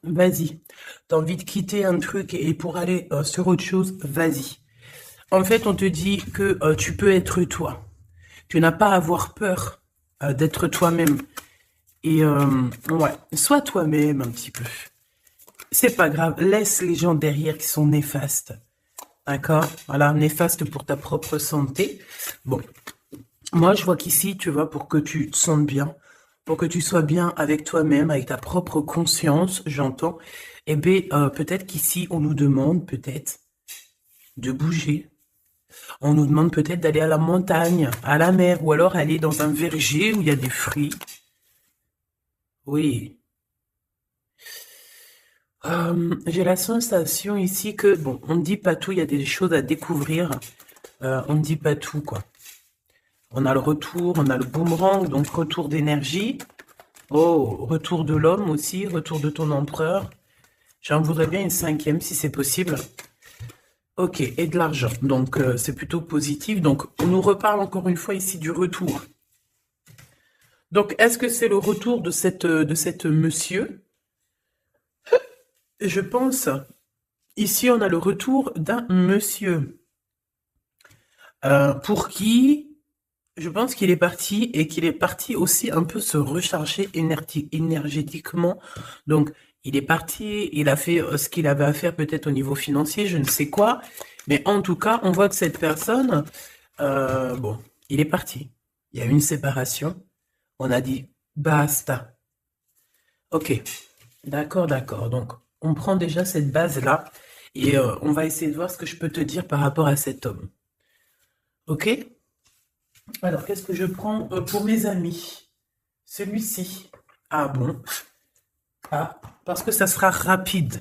vas-y. T'as envie de quitter un truc et pour aller sur autre chose, vas-y. En fait, on te dit que tu peux être toi. Tu n'as pas à avoir peur d'être toi-même. Et ouais, sois toi-même un petit peu. C'est pas grave, laisse les gens derrière qui sont néfastes. D'accord? Voilà, néfastes pour ta propre santé. Bon, moi je vois qu'ici, tu vois, pour que tu te sentes bien, pour que tu sois bien avec toi-même, avec ta propre conscience, j'entends, eh bien, peut-être qu'ici, on nous demande peut-être de bouger. On nous demande peut-être d'aller à la montagne, à la mer, ou alors aller dans un verger où il y a des fruits. Oui. J'ai la sensation ici que, bon, on ne dit pas tout, il y a des choses à découvrir. On ne dit pas tout, quoi. On a le retour, on a le boomerang, donc retour d'énergie. Oh, retour de l'homme aussi, retour de ton empereur. J'en voudrais bien une cinquième si c'est possible. Ok, et de l'argent, donc c'est plutôt positif. Donc on nous reparle encore une fois ici du retour. Donc est-ce que c'est le retour de cette monsieur? Je pense, ici on a le retour d'un monsieur pour qui je pense qu'il est parti et qu'il est parti aussi un peu se recharger énergétiquement. Donc, il est parti, il a fait ce qu'il avait à faire peut-être au niveau financier, je ne sais quoi. Mais en tout cas, on voit que cette personne, bon, il est parti. Il y a eu une séparation. On a dit basta. Ok, d'accord, d'accord. Donc, on prend déjà cette base-là et on va essayer de voir ce que je peux te dire par rapport à cet homme. Ok? Alors, qu'est-ce que je prends pour mes amis? Celui-ci. Ah bon? Ah, parce que ça sera rapide.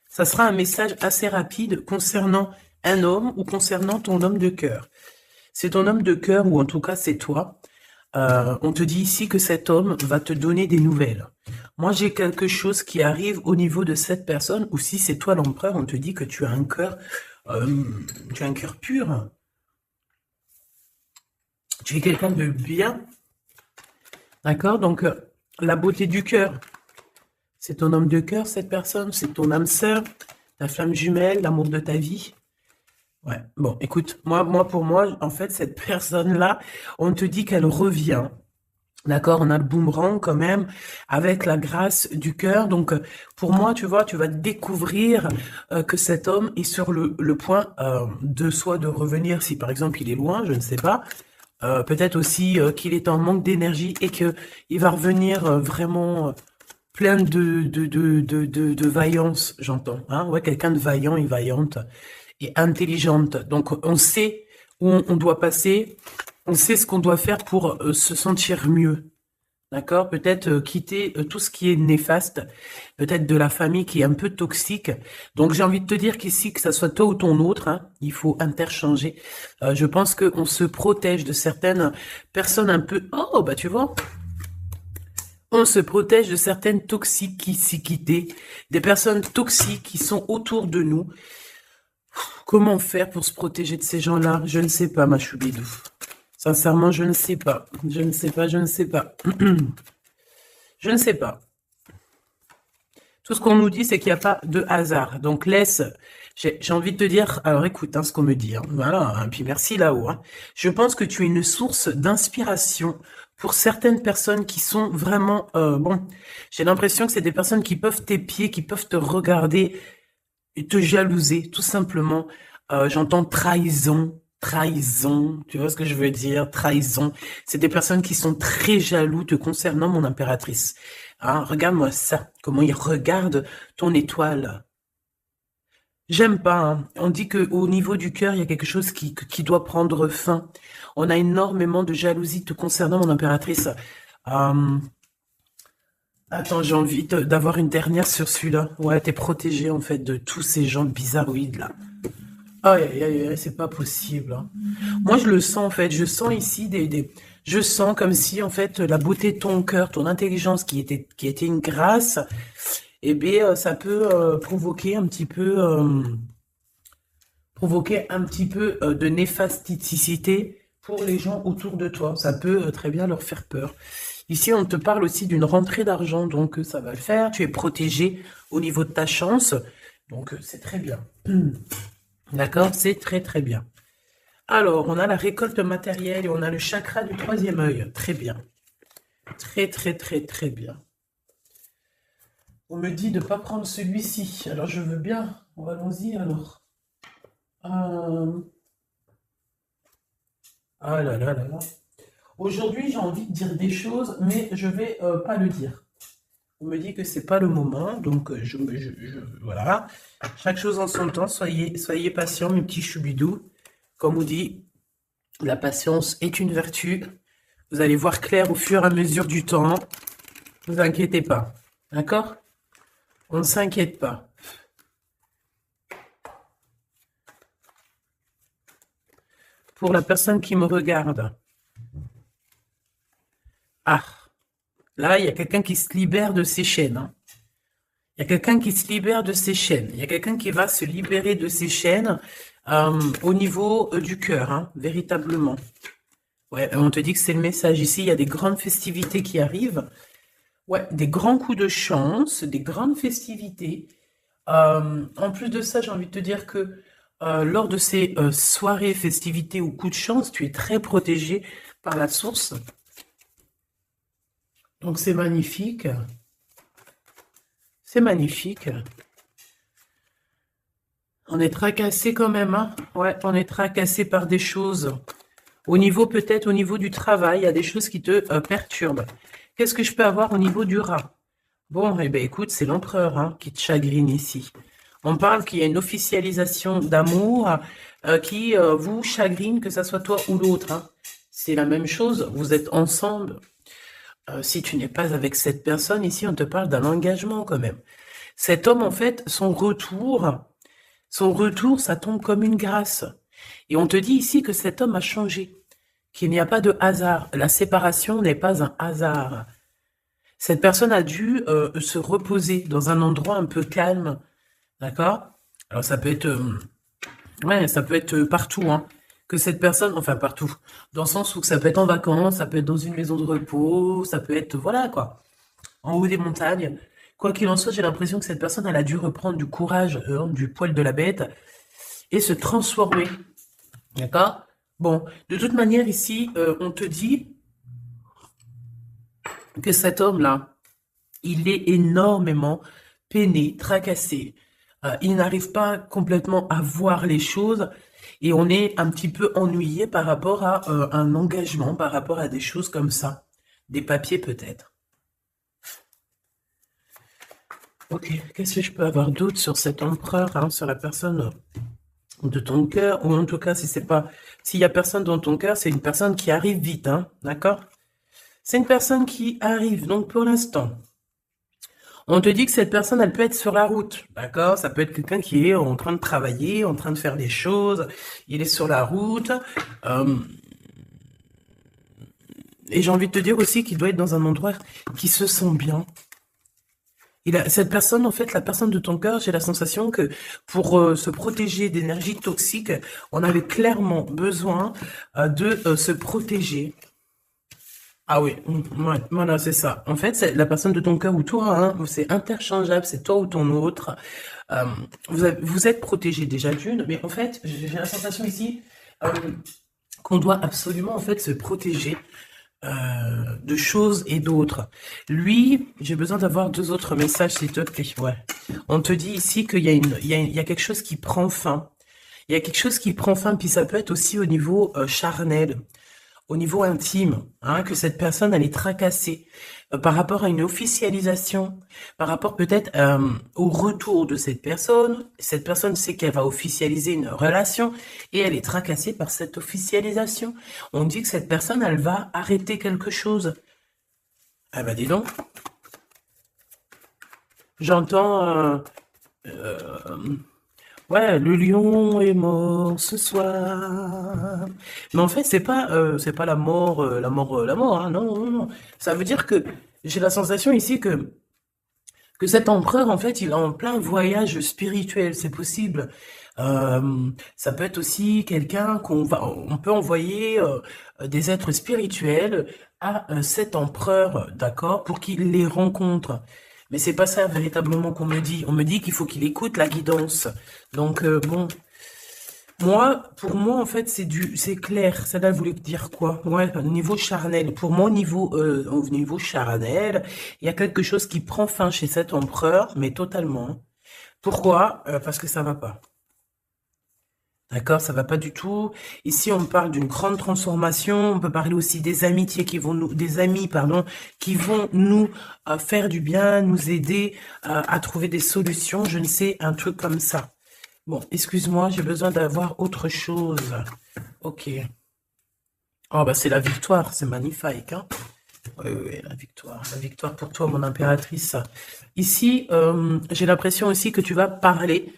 Ça sera un message assez rapide concernant un homme ou concernant ton homme de cœur. C'est ton homme de cœur ou en tout cas c'est toi. On te dit ici que cet homme va te donner des nouvelles. Moi, j'ai quelque chose qui arrive au niveau de cette personne, ou si c'est toi l'empereur, on te dit que euh, tu as un cœur pur. Tu es quelqu'un de bien, d'accord? Donc, la beauté du cœur, c'est ton homme de cœur, cette personne, c'est ton âme sœur, ta flamme jumelle, l'amour de ta vie. Ouais, bon, écoute, pour moi, en fait, cette personne-là, on te dit qu'elle revient. D'accord, on a le boomerang quand même, avec la grâce du cœur. Donc, pour moi, tu vois, tu vas découvrir que cet homme est sur le point de soit de revenir, si par exemple il est loin, je ne sais pas. Peut-être aussi qu'il est en manque d'énergie et que il va revenir vraiment plein de vaillance, j'entends. Hein, ouais, quelqu'un de vaillant et vaillante et intelligente. Donc, on sait où on doit passer, on sait ce qu'on doit faire pour se sentir mieux. D'accord? Peut-être quitter tout ce qui est néfaste, peut-être de la famille qui est un peu toxique. Donc j'ai envie de te dire qu'ici, que ça soit toi ou ton autre, hein, il faut interchanger. Je pense qu'on se protège de certaines personnes un peu... Oh, bah tu vois, on se protège de certaines toxicités, des personnes toxiques qui sont autour de nous. Comment faire pour se protéger de ces gens-là? Je ne sais pas, ma choubidou. Sincèrement, je ne sais pas. Je ne sais pas, je ne sais pas. Je ne sais pas. Tout ce qu'on nous dit, c'est qu'il n'y a pas de hasard. Donc laisse, j'ai envie de te dire, alors écoute hein, ce qu'on me dit. Hein, voilà, hein, puis merci là-haut. Hein. Je pense que tu es une source d'inspiration pour certaines personnes qui sont vraiment... bon, j'ai l'impression que c'est des personnes qui peuvent t'épier, qui peuvent te regarder et te jalouser, tout simplement. J'entends trahison, trahison, tu vois ce que je veux dire, trahison. C'est des personnes qui sont très jaloux te concernant, mon impératrice. Hein, regarde-moi ça, comment ils regardent ton étoile. J'aime pas. Hein. On dit que au niveau du cœur, il y a quelque chose qui doit prendre fin. On a énormément de jalousie te concernant, mon impératrice. Euh, Attends, j'ai envie d'avoir une dernière sur celui-là. Ouais, t'es protégée en fait de tous ces gens bizarroïdes là. Aïe, aïe, aïe, aïe, c'est pas possible. Hein. Moi, je le sens en fait. Je sens ici je sens comme si en fait la beauté de ton cœur, ton intelligence qui était une grâce, eh bien, ça peut provoquer un petit peu de néfasticité pour les gens autour de toi. Ça peut très bien leur faire peur. Ici, on te parle aussi d'une rentrée d'argent, donc ça va le faire. Tu es protégé au niveau de ta chance, donc c'est très bien. D'accord? C'est très très bien. Alors, on a la récolte matérielle et on a le chakra du troisième œil. Très bien. Très très très très bien. On me dit de ne pas prendre celui-ci. Alors, je veux bien. Allons-y alors. Ah là là là là. Aujourd'hui, j'ai envie de dire des choses, mais je vais pas le dire. On me dit que c'est pas le moment, donc voilà. Chaque chose en son temps, soyez patients, mes petits choubidous. Comme on dit, la patience est une vertu. Vous allez voir clair au fur et à mesure du temps. Ne vous inquiétez pas. D'accord? On ne s'inquiète pas. Pour la personne qui me regarde. Ah, là, il y a quelqu'un qui se libère de ses chaînes. Hein. Il y a quelqu'un qui se libère de ses chaînes. Il y a quelqu'un qui va se libérer de ses chaînes au niveau du cœur, hein, véritablement. Ouais, on te dit que c'est le message. Ici, il y a des grandes festivités qui arrivent. Ouais, des grands coups de chance, des grandes festivités. En plus de ça, j'ai envie de te dire que lors de ces soirées, festivités ou coups de chance, tu es très protégé par la source. Donc, c'est magnifique. C'est magnifique. On est tracassé quand même, hein? Ouais, on est tracassé par des choses. Au niveau, peut-être, au niveau du travail, il y a des choses qui te perturbent. Qu'est-ce que je peux avoir au niveau du rat? Bon, eh bien, écoute, c'est l'empereur hein, qui te chagrine ici. On parle qu'il y a une officialisation d'amour qui vous chagrine, que ce soit toi ou l'autre. Hein. C'est la même chose, vous êtes ensemble. Si tu n'es pas avec cette personne, ici, on te parle d'un engagement quand même. Cet homme, en fait, son retour, ça tombe comme une grâce. Et on te dit ici que cet homme a changé, qu'il n'y a pas de hasard. La séparation n'est pas un hasard. Cette personne a dû se reposer dans un endroit un peu calme, d'accord? Alors ça peut être, ouais, ça peut être partout, hein. Que cette personne, enfin partout, dans le sens où ça peut être en vacances, ça peut être dans une maison de repos, ça peut être, voilà quoi, en haut des montagnes. Quoi qu'il en soit, j'ai l'impression que cette personne, elle a dû reprendre du courage, du poil de la bête, et se transformer, d'accord? Bon, de toute manière, ici, on te dit que cet homme-là, il est énormément peiné, tracassé. Il n'arrive pas complètement à voir les choses et on est un petit peu ennuyé par rapport à un engagement, par rapport à des choses comme ça. Des papiers peut-être. Ok, qu'est-ce que je peux avoir d'autre sur cet empereur, hein, sur la personne de ton cœur, ou en tout cas, si c'est pas, s'il y a personne dans ton cœur, c'est une personne qui arrive vite, hein, d'accord? C'est une personne qui arrive, donc pour l'instant. On te dit que cette personne, elle peut être sur la route, d'accord? Ça peut être quelqu'un qui est en train de travailler, en train de faire des choses, il est sur la route. Et j'ai envie de te dire aussi qu'il doit être dans un endroit qui se sent bien. Cette personne, en fait, la personne de ton cœur, j'ai la sensation que pour se protéger d'énergie toxique, on avait clairement besoin de se protéger. Ah oui, ouais, voilà, c'est ça. En fait, c'est la personne de ton cœur ou toi, hein, c'est interchangeable, c'est toi ou ton autre. Vous êtes protégé déjà d'une, mais en fait, j'ai la sensation ici qu'on doit absolument en fait se protéger de choses et d'autres. Lui, j'ai besoin d'avoir deux autres messages, s'il te plaît. Ouais. On te dit ici qu'il y a il y a quelque chose qui prend fin. Il y a quelque chose qui prend fin, puis ça peut être aussi au niveau charnel, au niveau intime, hein, que cette personne, elle est tracassée par rapport à une officialisation, par rapport peut-être au retour de cette personne. Cette personne sait qu'elle va officialiser une relation et elle est tracassée par cette officialisation. On dit que cette personne, elle va arrêter quelque chose. Ah bah dis donc. J'entends... ouais, le lion est mort ce soir. Mais en fait, c'est pas la mort, hein, non, non, non. Ça veut dire que j'ai la sensation ici que cet empereur, en fait, il est en plein voyage spirituel, c'est possible. Ça peut être aussi quelqu'un on peut envoyer des êtres spirituels à cet empereur, d'accord, pour qu'il les rencontre. Mais c'est pas ça véritablement qu'on me dit. On me dit qu'il faut qu'il écoute la guidance. Donc bon, pour moi, en fait, c'est clair. Ça là voulait dire quoi? Ouais, au niveau charnel. Pour moi, au niveau charnel, il y a quelque chose qui prend fin chez cet empereur, mais totalement. Pourquoi? Parce que ça va pas. D'accord, ça va pas du tout. Ici, on parle d'une grande transformation. On peut parler aussi des amitiés des amis, pardon, qui vont nous faire du bien, nous aider à trouver des solutions. Je ne sais, un truc comme ça. Bon, excuse-moi, j'ai besoin d'avoir autre chose. Ok. Oh, bah, c'est la victoire, c'est magnifique, hein. Oui, oui, oui, la victoire pour toi, mon impératrice. Ici, j'ai l'impression aussi que tu vas parler.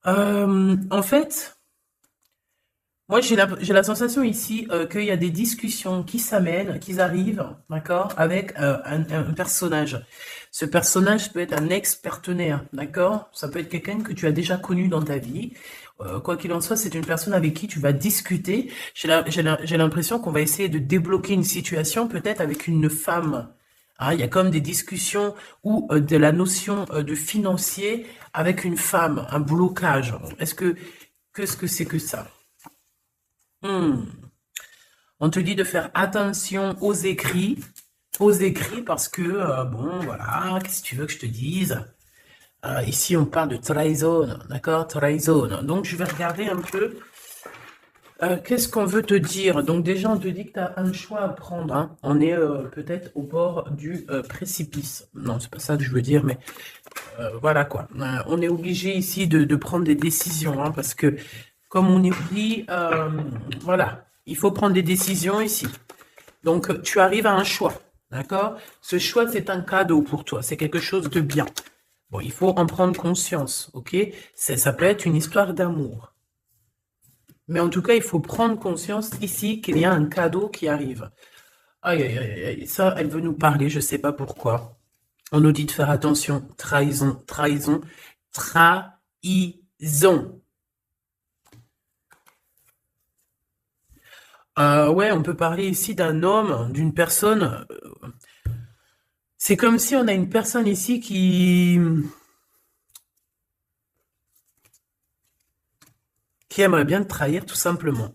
En fait, moi, j'ai la sensation ici qu'il y a des discussions qui s'amènent, qui arrivent, d'accord, avec un personnage. Ce personnage peut être un ex-partenaire, d'accord? Ça peut être quelqu'un que tu as déjà connu dans ta vie. Quoi qu'il en soit, c'est une personne avec qui tu vas discuter. J'ai l'impression qu'on va essayer de débloquer une situation, peut-être avec une femme. Ah, il y a comme des discussions ou de la notion de financier avec une femme, un blocage. Qu'est-ce que c'est que ça? Hmm. On te dit de faire attention aux écrits parce que, bon, voilà, qu'est-ce que tu veux que je te dise? Ici, on parle de trahison, d'accord? Trahison. Donc, je vais regarder un peu, qu'est-ce qu'on veut te dire? Donc, déjà, on te dit que tu as un choix à prendre, hein. On est peut-être au bord du précipice. Non, c'est pas ça que je veux dire, mais voilà quoi. On est obligé ici de prendre des décisions, hein, parce que, comme on est dit, voilà, il faut prendre des décisions ici. Donc, tu arrives à un choix, d'accord? Ce choix, c'est un cadeau pour toi, c'est quelque chose de bien. Bon, il faut en prendre conscience, ok? Ça peut être une histoire d'amour. Mais en tout cas, il faut prendre conscience ici qu'il y a un cadeau qui arrive. Aïe, aïe, aïe, aïe, ça, elle veut nous parler, je ne sais pas pourquoi. On nous dit de faire attention. Trahison, trahison, trahison. Ouais, on peut parler ici d'un homme, d'une personne. C'est comme si on a une personne ici qui aimerait bien te trahir, tout simplement.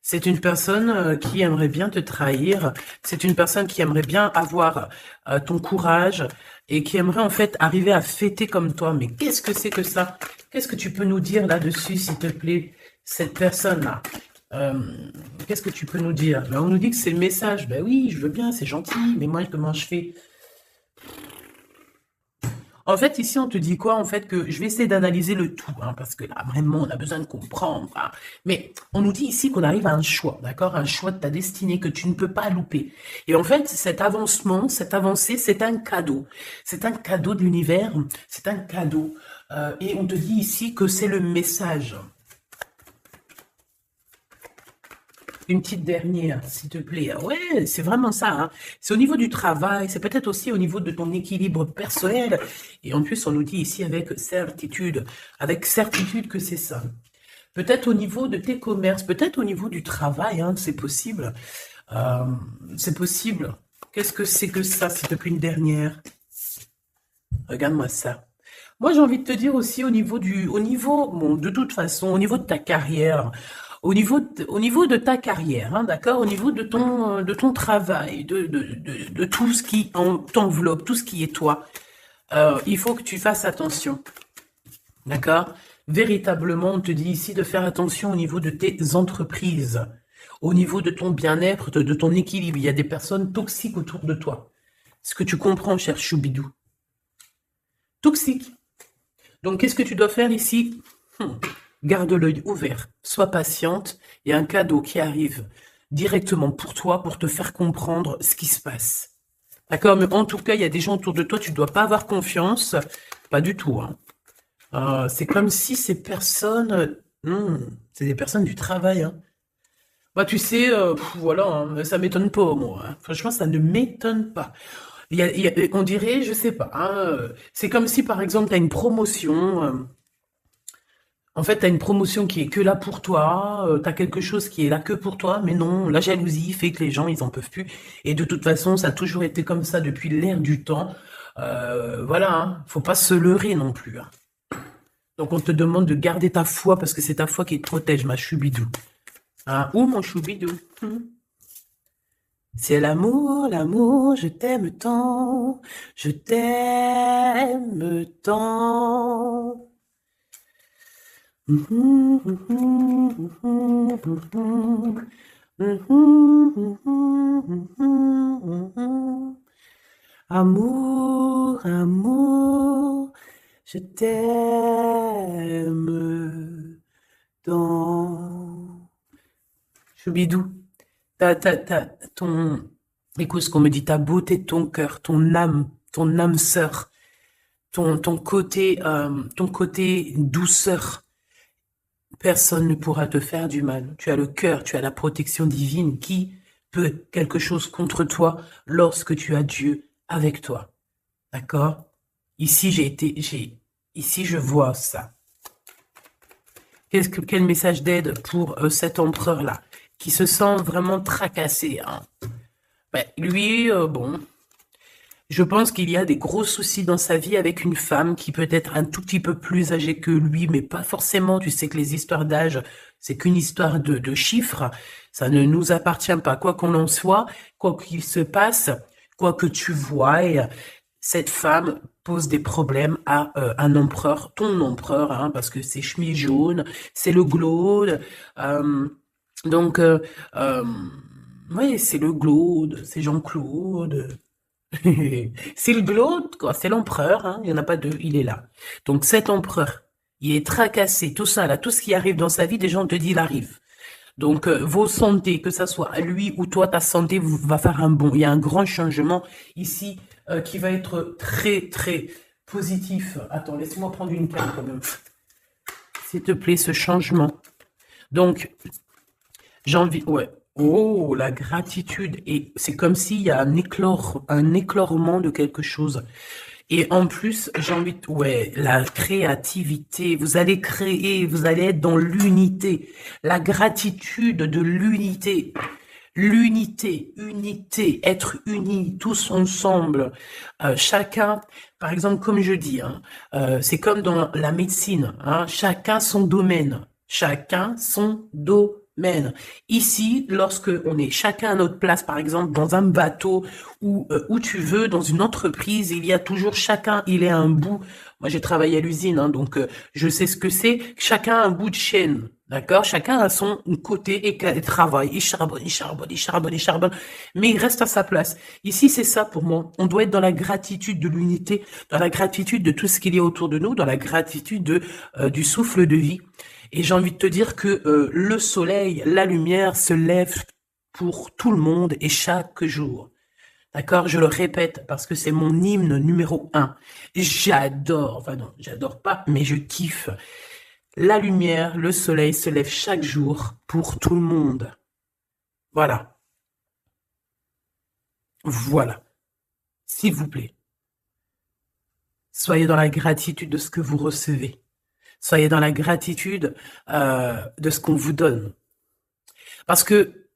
C'est une personne qui aimerait bien te trahir. C'est une personne qui aimerait bien avoir ton courage et qui aimerait en fait arriver à fêter comme toi. Mais qu'est-ce que c'est que ça? Qu'est-ce que tu peux nous dire là-dessus, s'il te plaît, cette personne-là? Euh, Qu'est-ce que tu peux nous dire? Ben, on nous dit que c'est le message. Ben oui, je veux bien, c'est gentil, mais moi, comment je fais? En fait, ici, on te dit quoi? En fait, que je vais essayer d'analyser le tout, hein, parce que là, vraiment, on a besoin de comprendre, hein. Mais on nous dit ici qu'on arrive à un choix, d'accord? Un choix de ta destinée que tu ne peux pas louper. Et en fait, cet avancement, cette avancée, c'est un cadeau. C'est un cadeau de l'univers, c'est un cadeau. Et on te dit ici que c'est le message. Une petite dernière, s'il te plaît. Ouais, c'est vraiment ça, hein. C'est au niveau du travail, c'est peut-être aussi au niveau de ton équilibre personnel. Et en plus, on nous dit ici avec certitude que c'est ça. Peut-être au niveau de tes commerces, peut-être au niveau du travail, hein, c'est possible. Euh, c'est possible. Qu'est-ce que c'est que ça, s'il te plaît, une dernière? Regarde-moi ça. Moi, j'ai envie de te dire aussi bon, de toute façon, au niveau de ta carrière, au niveau de ta carrière, hein, d'accord, au niveau de ton travail, de tout ce qui t'enveloppe, tout ce qui est toi, il faut que tu fasses attention, d'accord? Véritablement, on te dit ici de faire attention au niveau de tes entreprises, au niveau de ton bien-être, de ton équilibre. Il y a des personnes toxiques autour de toi. Est-ce que tu comprends, cher Choubidou? Toxiques. Donc, qu'est-ce que tu dois faire ici? Garde l'œil ouvert, sois patiente, il y a un cadeau qui arrive directement pour toi pour te faire comprendre ce qui se passe. D'accord? Mais en tout cas, il y a des gens autour de toi, tu ne dois pas avoir confiance. Pas du tout, hein. C'est comme si ces personnes... c'est des personnes du travail, hein. Bah, tu sais, voilà, hein, ça m'étonne pas, moi, hein. Franchement, ça ne m'étonne pas. On dirait, je sais pas, hein, c'est comme si, par exemple, tu as une promotion... En fait, tu as une promotion qui est que là pour toi, tu as quelque chose qui est là que pour toi, mais non, la jalousie fait que les gens, ils en peuvent plus. Et de toute façon, ça a toujours été comme ça depuis l'ère du temps. Voilà, hein, faut pas se leurrer non plus, hein. Donc on te demande de garder ta foi parce que c'est ta foi qui te protège, ma choubidou. Hein, ou mon choubidou. C'est l'amour, l'amour, je t'aime tant, je t'aime tant. Amour, amour, je t'aime tant. Choubidou, ton, écoute ce qu'on me dit, ta beauté, ton cœur, ton âme sœur, ton côté douceur. Personne ne pourra te faire du mal. Tu as le cœur, tu as la protection divine. Qui peut quelque chose contre toi lorsque tu as Dieu avec toi? D'accord? Ici, ici, je vois ça. Quel message d'aide pour cet empereur-là, qui se sent vraiment tracassé, hein? Ben, lui, bon, je pense qu'il y a des gros soucis dans sa vie avec une femme qui peut être un tout petit peu plus âgée que lui, mais pas forcément. Tu sais que les histoires d'âge, c'est qu'une histoire de chiffres. Ça ne nous appartient pas. Quoi qu'on en soit, quoi qu'il se passe, quoi que tu vois, cette femme pose des problèmes à un empereur, ton empereur, hein, parce que c'est chemise jaune, c'est le glaude. Donc, oui, c'est le glaude, c'est Jean-Claude. C'est le glaude, quoi. C'est l'empereur, hein. Il n'y en a pas deux, il est là. Donc cet empereur, il est tracassé, tout ça, là, tout ce qui arrive dans sa vie, des gens te disent, il arrive. Donc vos santé, que ça soit à lui ou toi, ta santé va faire un bond. Il y a un grand changement ici qui va être très, très positif. Attends, laisse-moi prendre une carte quand même. S'il te plaît, ce changement. Donc, j'ai envie... Ouais. Oh, la gratitude. Et c'est comme s'il y a un éclorement de quelque chose. Et en plus, j'ai envie de... Ouais, la créativité. Vous allez créer, vous allez être dans l'unité. La gratitude de l'unité. L'unité, unité, être unis, tous ensemble. Chacun, par exemple, comme je dis, hein, c'est comme dans la médecine, hein, chacun son domaine. Chacun son domaine. Ici, lorsque on est chacun à notre place, par exemple, dans un bateau ou où tu veux, dans une entreprise, il y a toujours chacun, il est à un bout. Moi, j'ai travaillé à l'usine, hein, donc je sais ce que c'est. Chacun a un bout de chaîne. D'accord? Chacun a son côté et travaille. Il charbonne, il charbonne, il charbonne, il charbonne. Mais il reste à sa place. Ici, c'est ça pour moi. On doit être dans la gratitude de l'unité, dans la gratitude de tout ce qu'il y a autour de nous, dans la gratitude du souffle de vie. Et j'ai envie de te dire que le soleil, la lumière se lève pour tout le monde et chaque jour. D'accord? Je le répète parce que c'est mon hymne numéro 1. J'adore, enfin non, j'adore pas, mais je kiffe. La lumière, le soleil se lève chaque jour pour tout le monde. Voilà. Voilà. S'il vous plaît. Soyez dans la gratitude de ce que vous recevez. Soyez dans la gratitude de ce qu'on vous donne. Parce que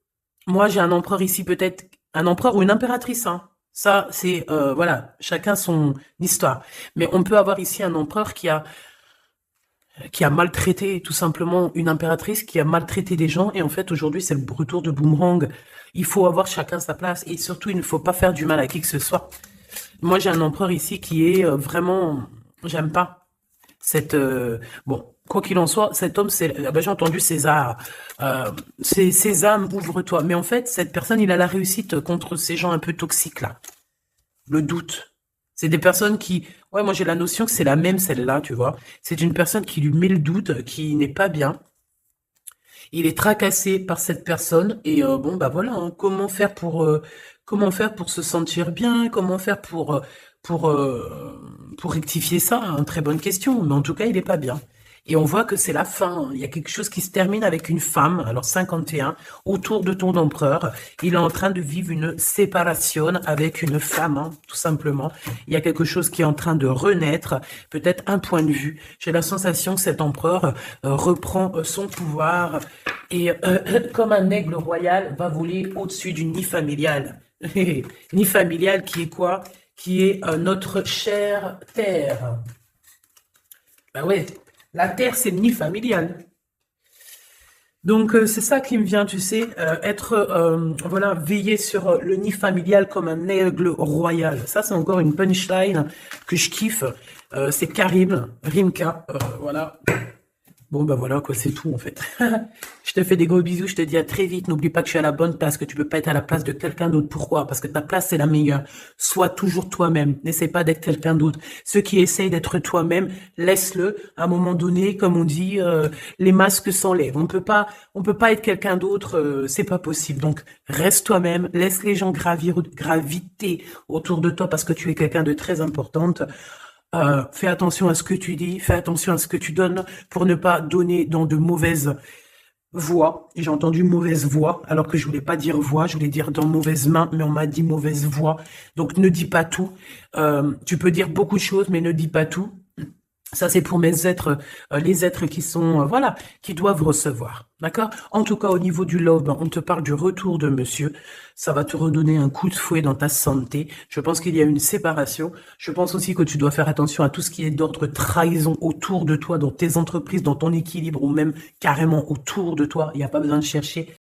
moi, j'ai un empereur ici, peut-être un empereur ou une impératrice. Hein. Ça, c'est, voilà, chacun son histoire. Mais on peut avoir ici un empereur qui a maltraité tout simplement une impératrice, qui a maltraité des gens, et en fait aujourd'hui c'est le retour de boomerang. Il faut avoir chacun sa place, et surtout il ne faut pas faire du mal à qui que ce soit. Moi j'ai un empereur ici qui est vraiment, j'aime pas cette, bon, quoi qu'il en soit, cet homme, c'est, ah ben, j'ai entendu César, c'est Sésame, ouvre-toi, mais en fait cette personne, il a la réussite contre ces gens un peu toxiques là, le doute. C'est des personnes qui... Ouais, moi j'ai la notion que c'est la même celle-là, tu vois. C'est une personne qui lui met le doute, qui n'est pas bien. Il est tracassé par cette personne. Et bon, bah voilà, hein, comment faire pour se sentir bien? Comment faire pour rectifier ça? Hein, très bonne question. Mais en tout cas, il n'est pas bien. Et on voit que c'est la fin. Il y a quelque chose qui se termine avec une femme, alors 51, autour de ton empereur. Il est en train de vivre une séparation avec une femme, hein, tout simplement. Il y a quelque chose qui est en train de renaître, peut-être un point de vue. J'ai la sensation que cet empereur reprend son pouvoir et, comme un aigle royal, va voler au-dessus du nid familial. Nid familial qui est quoi? Qui est notre chère terre. Ben ouais, la terre, c'est le nid familial. Donc, c'est ça qui me vient, tu sais, voilà, veiller sur le nid familial comme un aigle royal. Ça, c'est encore une punchline que je kiffe. C'est Karim, Rimka, voilà. Bon, ben voilà, quoi, c'est tout, en fait. Je te fais des gros bisous, je te dis à très vite. N'oublie pas que je suis à la bonne place, que tu peux pas être à la place de quelqu'un d'autre. Pourquoi? Parce que ta place, c'est la meilleure. Sois toujours toi-même. N'essaie pas d'être quelqu'un d'autre. Ceux qui essayent d'être toi-même, laisse-le. À un moment donné, comme on dit, les masques s'enlèvent. On peut pas être quelqu'un d'autre, c'est pas possible. Donc, reste toi-même. Laisse les gens graviter autour de toi parce que tu es quelqu'un de très importante. Fais attention à ce que tu dis, fais attention à ce que tu donnes pour ne pas donner dans de mauvaises voix. J'ai entendu mauvaise voix, alors que je voulais pas dire voix, je voulais dire dans mauvaise main, mais on m'a dit mauvaise voix. Donc ne dis pas tout. Tu peux dire beaucoup de choses, mais ne dis pas tout. Ça, c'est pour mes êtres, les êtres qui sont, voilà, qui doivent recevoir. D'accord? En tout cas, au niveau du love, on te parle du retour de monsieur. Ça va te redonner un coup de fouet dans ta santé. Je pense qu'il y a une séparation. Je pense aussi que tu dois faire attention à tout ce qui est d'ordre trahison autour de toi, dans tes entreprises, dans ton équilibre, ou même carrément autour de toi. Il n'y a pas besoin de chercher.